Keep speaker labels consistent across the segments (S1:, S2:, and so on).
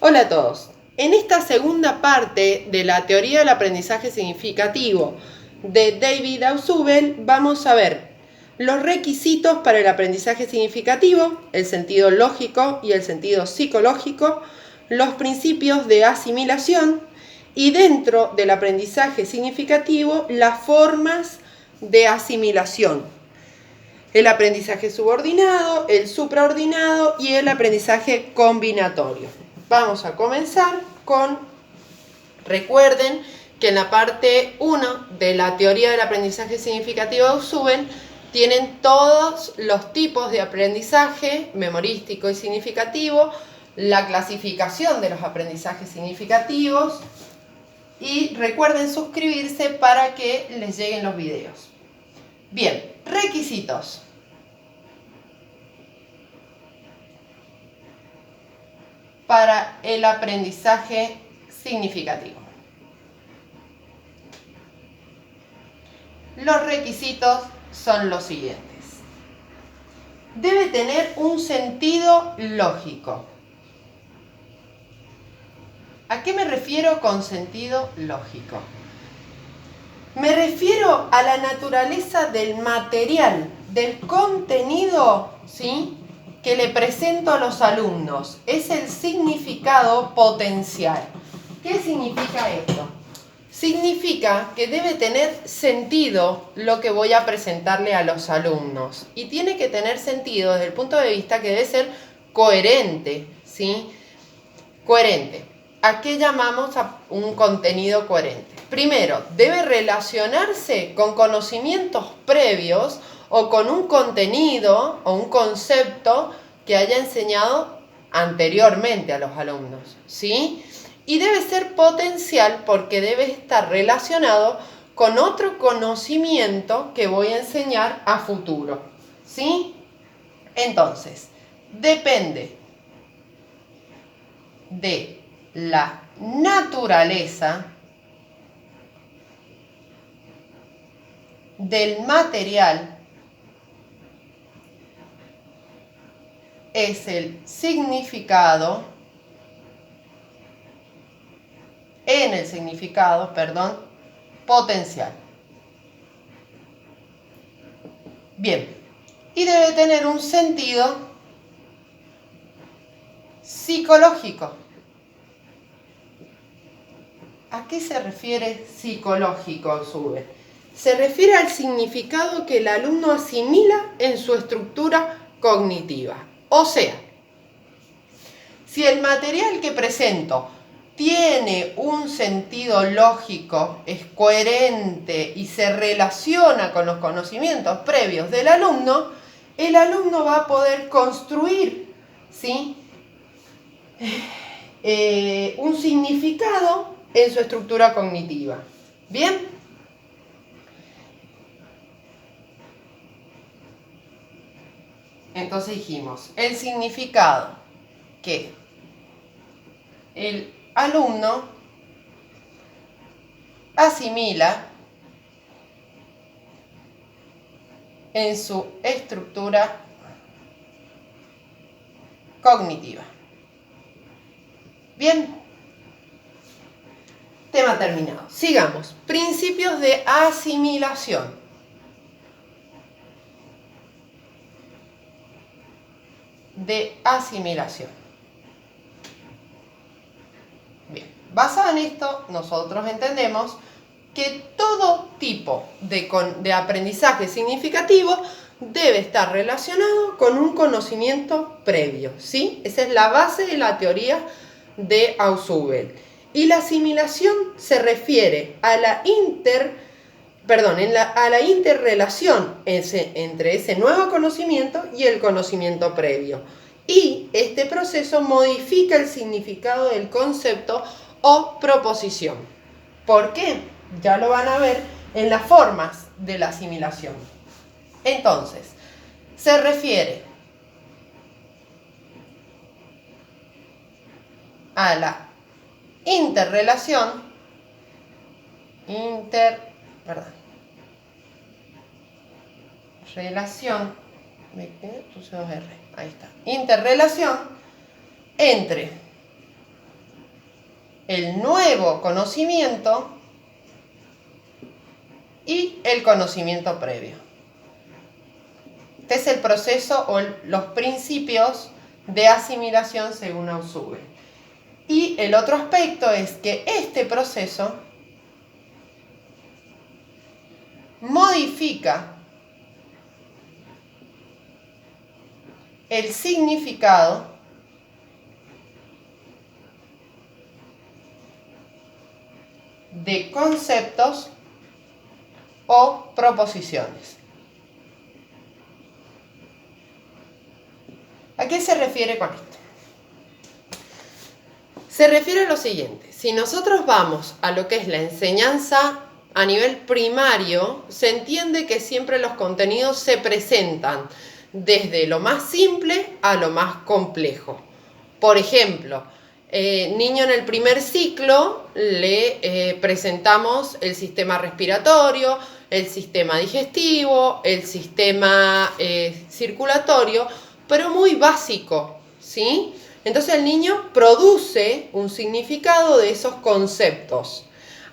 S1: Hola a todos. En esta segunda parte de la teoría del aprendizaje significativo de David Ausubel vamos a ver los requisitos para el aprendizaje significativo, el sentido lógico y el sentido psicológico, los principios de asimilación y dentro del aprendizaje significativo las formas de asimilación. El aprendizaje subordinado, el supraordinado y el aprendizaje combinatorio. Vamos a comenzar con, recuerden que en la parte 1 de la teoría del aprendizaje significativo de Ausubel tienen todos los tipos de aprendizaje memorístico y significativo, la clasificación de los aprendizajes significativos y recuerden suscribirse para que les lleguen los videos. Bien, requisitos. Para el aprendizaje significativo. Los requisitos son los siguientes. Debe tener un sentido lógico. ¿A qué me refiero con sentido lógico? Me refiero a la naturaleza del material, del contenido, ¿sí?, que le presento a los alumnos. Es el significado potencial. ¿Qué significa esto? Significa que debe tener sentido lo que voy a presentarle a los alumnos. Y tiene que tener sentido desde el punto de vista que debe ser coherente, ¿sí? Coherente. ¿A qué llamamos a un contenido coherente? Primero, debe relacionarse con conocimientos previos o con un contenido o un concepto que haya enseñado anteriormente a los alumnos, ¿sí? Y debe ser potencial porque debe estar relacionado con otro conocimiento que voy a enseñar a futuro, ¿sí? Entonces, depende de la naturaleza del material, es el significado, potencial. Bien, y debe tener un sentido psicológico. ¿A qué se refiere psicológico, Ausubel? Se refiere al significado que el alumno asimila en su estructura cognitiva. O sea, si el material que presento tiene un sentido lógico, es coherente y se relaciona con los conocimientos previos del alumno, el alumno va a poder construir, ¿sí?, un significado en su estructura cognitiva. ¿Bien? Entonces dijimos, el significado que el alumno asimila en su estructura cognitiva. Bien, tema terminado. Sigamos. Principios de asimilación. Bien, basado en esto, nosotros entendemos que todo tipo de aprendizaje significativo debe estar relacionado con un conocimiento previo, ¿sí? Esa es la base de la teoría de Ausubel. Y la asimilación se refiere a la interrelación entre ese nuevo conocimiento y el conocimiento previo. Y este proceso modifica el significado del concepto o proposición. ¿Por qué? Ya lo van a ver en las formas de la asimilación. Entonces, se refiere a la interrelación, interrelación entre el nuevo conocimiento y el conocimiento previo. Este es el proceso o los principios de asimilación según Ausubel. Y el otro aspecto es que este proceso modifica el significado de conceptos o proposiciones. ¿A qué se refiere con esto? Se refiere a lo siguiente: si nosotros vamos a lo que es la enseñanza a nivel primario, se entiende que siempre los contenidos se presentan desde lo más simple a lo más complejo. Por ejemplo, niño en el primer ciclo le presentamos el sistema respiratorio, el sistema digestivo, el sistema circulatorio, pero muy básico, ¿sí? Entonces el niño produce un significado de esos conceptos.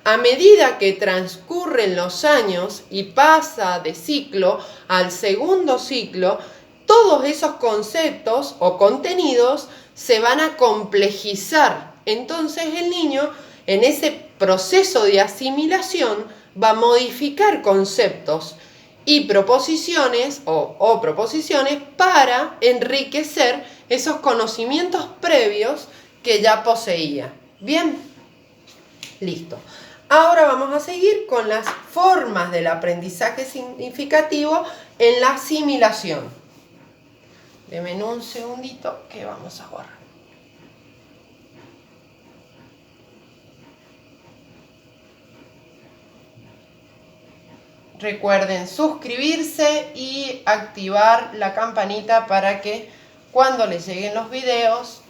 S1: A medida que transcurren los años y pasa de ciclo al segundo ciclo, todos esos conceptos o contenidos se van a complejizar. Entonces el niño, en ese proceso de asimilación, va a modificar conceptos y proposiciones o proposiciones para enriquecer esos conocimientos previos que ya poseía. Bien, listo. Ahora vamos a seguir con las formas del aprendizaje significativo en la asimilación. Denme un segundito que vamos a borrar. Recuerden suscribirse y activar la campanita para que cuando les lleguen los videos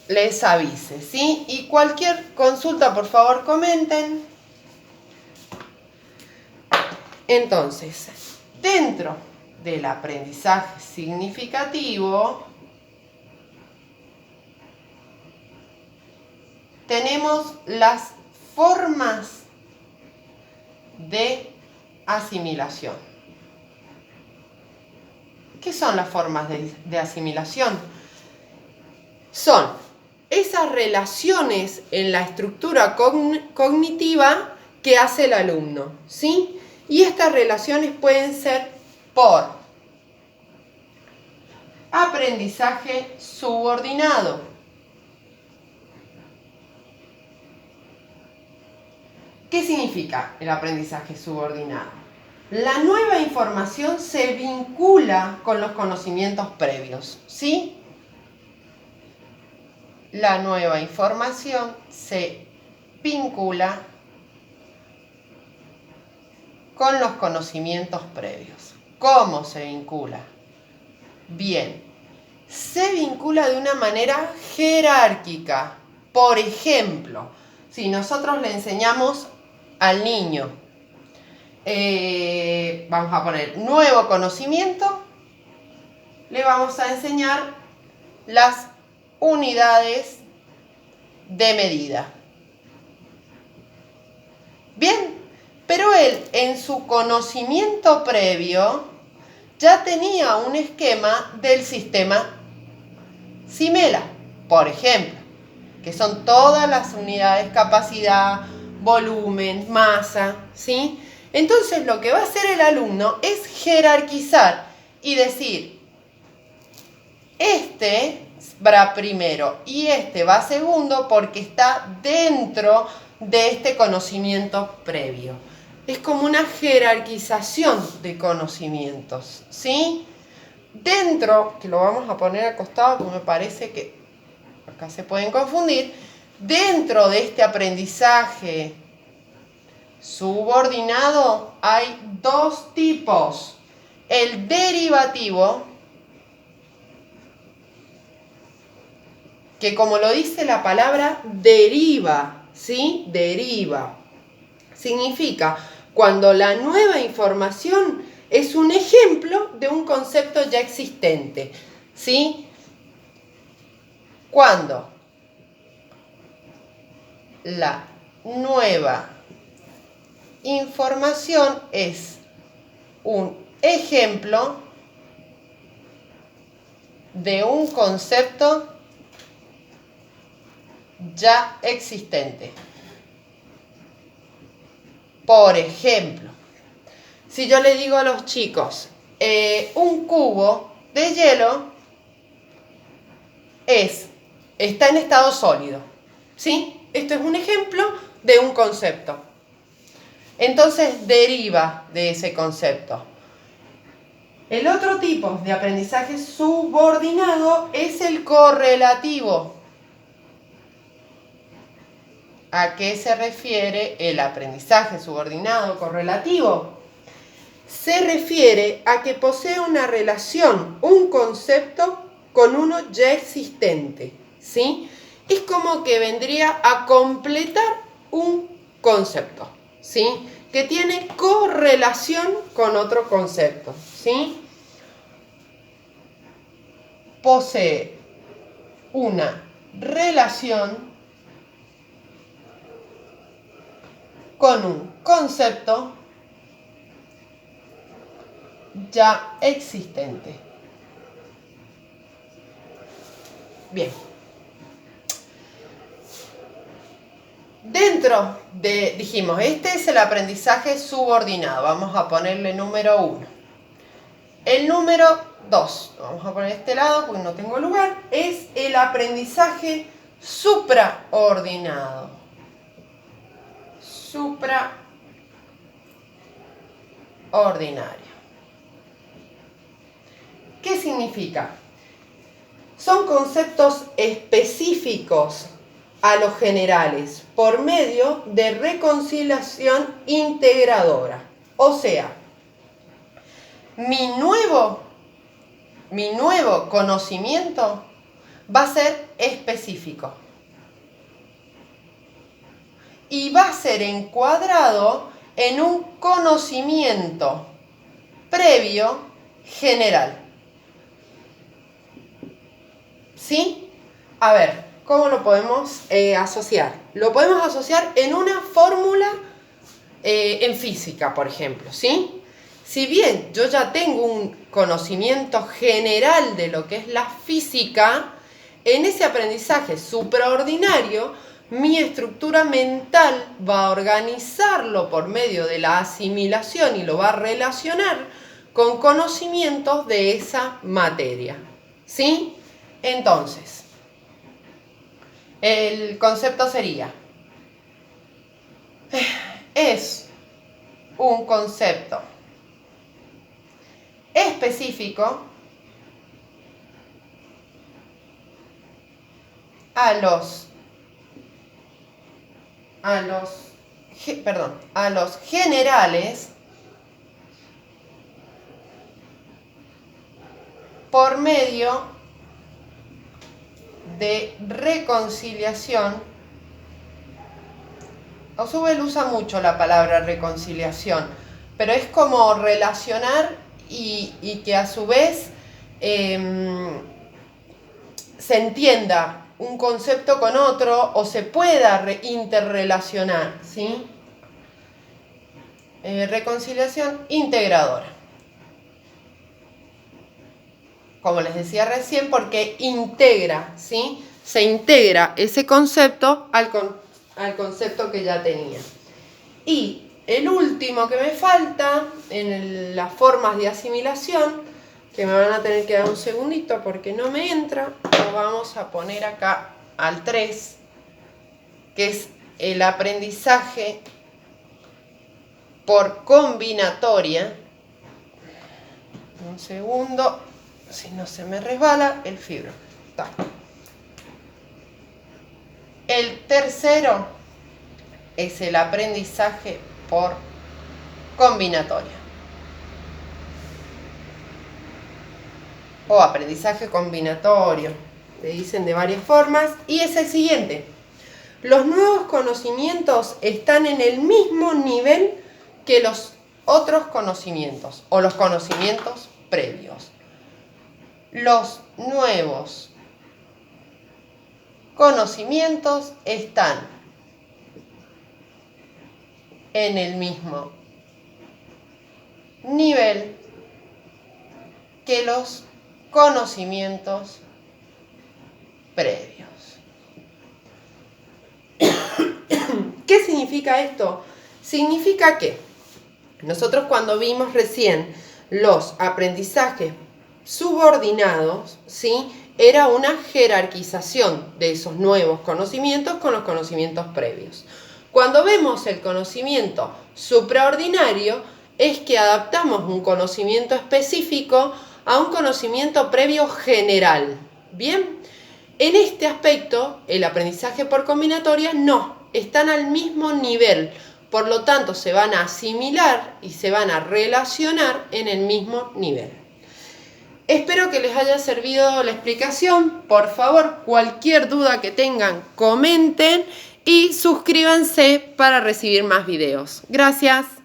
S1: les avise, ¿sí? Y cualquier consulta, por favor, comenten. Entonces, dentro del aprendizaje significativo tenemos las formas de asimilación. ¿Qué son las formas de asimilación? Son esas relaciones en la estructura cognitiva que hace el alumno, ¿sí? Y estas relaciones pueden ser por aprendizaje subordinado. ¿Qué significa el aprendizaje subordinado? La nueva información se vincula con los conocimientos previos, ¿sí? La nueva información se vincula con los conocimientos previos. ¿Cómo se vincula? Bien, se vincula de una manera jerárquica. Por ejemplo, si nosotros le enseñamos al niño, vamos a poner nuevo conocimiento, le vamos a enseñar las unidades de medida. Bien, pero él en su conocimiento previo ya tenía un esquema del sistema Simela, por ejemplo, que son todas las unidades, capacidad, volumen, masa, ¿sí? Entonces lo que va a hacer el alumno es jerarquizar y decir, este va primero y este va segundo porque está dentro de este conocimiento previo. Es como una jerarquización de conocimientos, ¿sí? Dentro, que lo vamos a poner al costado, porque me parece que acá se pueden confundir, dentro de este aprendizaje subordinado hay dos tipos. El derivativo, que como lo dice la palabra, deriva, ¿sí? Deriva. Significa cuando la nueva información es un ejemplo de un concepto ya existente, ¿sí? Cuando La nueva información es un ejemplo de un concepto ya existente. Por ejemplo, si yo le digo a los chicos, un cubo de hielo está en estado sólido, ¿sí? Esto es un ejemplo de un concepto. Entonces deriva de ese concepto. El otro tipo de aprendizaje subordinado es el correlativo. ¿A qué se refiere el aprendizaje subordinado correlativo? Se refiere a que posee una relación, un concepto con uno ya existente, ¿sí? Es como que vendría a completar un concepto, ¿sí? Que tiene correlación con otro concepto, ¿sí? Posee una relación con un concepto ya existente. Bien. Dentro de, dijimos, este es el aprendizaje subordinado. Vamos a ponerle número 1. El número 2, vamos a poner este lado porque no tengo lugar, es el aprendizaje supraordinado. Supraordinario. ¿Qué significa? Son conceptos específicos a los generales por medio de reconciliación integradora. O sea, mi nuevo conocimiento va a ser específico y va a ser encuadrado en un conocimiento previo general. ¿Sí? A ver, ¿cómo lo podemos asociar? Lo podemos asociar en una fórmula en física, por ejemplo, ¿sí? Si bien yo ya tengo un conocimiento general de lo que es la física, en ese aprendizaje supraordinario, mi estructura mental va a organizarlo por medio de la asimilación y lo va a relacionar con conocimientos de esa materia, ¿sí? Entonces, el concepto sería, es un concepto específico a los generales por medio de reconciliación. Ausubel usa mucho la palabra reconciliación, pero es como relacionar y que a su vez se entienda un concepto con otro o se pueda interrelacionar, ¿sí? Reconciliación integradora. Como les decía recién, porque integra, ¿sí? Se integra ese concepto al concepto que ya tenía. Y el último que me falta en las formas de asimilación, que me van a tener que dar un segundito porque no me entra, lo vamos a poner acá al 3, que es el aprendizaje por combinatoria. Un segundo, si no se me resbala el fibro. Está. El tercero es el aprendizaje por combinatoria. O aprendizaje combinatorio, le dicen de varias formas, y es el siguiente. Los nuevos conocimientos están en el mismo nivel que los otros conocimientos o los conocimientos previos. Los nuevos conocimientos están en el mismo nivel que los conocimientos previos. ¿Qué significa esto? Significa que nosotros cuando vimos recién los aprendizajes subordinados, ¿sí? Era una jerarquización de esos nuevos conocimientos con los conocimientos previos. Cuando vemos el conocimiento supraordinario, es que adaptamos un conocimiento específico a un conocimiento previo general. ¿Bien? En este aspecto, el aprendizaje por combinatoria no, están al mismo nivel. Por lo tanto, se van a asimilar y se van a relacionar en el mismo nivel. Espero que les haya servido la explicación. Por favor, cualquier duda que tengan, comenten y suscríbanse para recibir más videos. Gracias.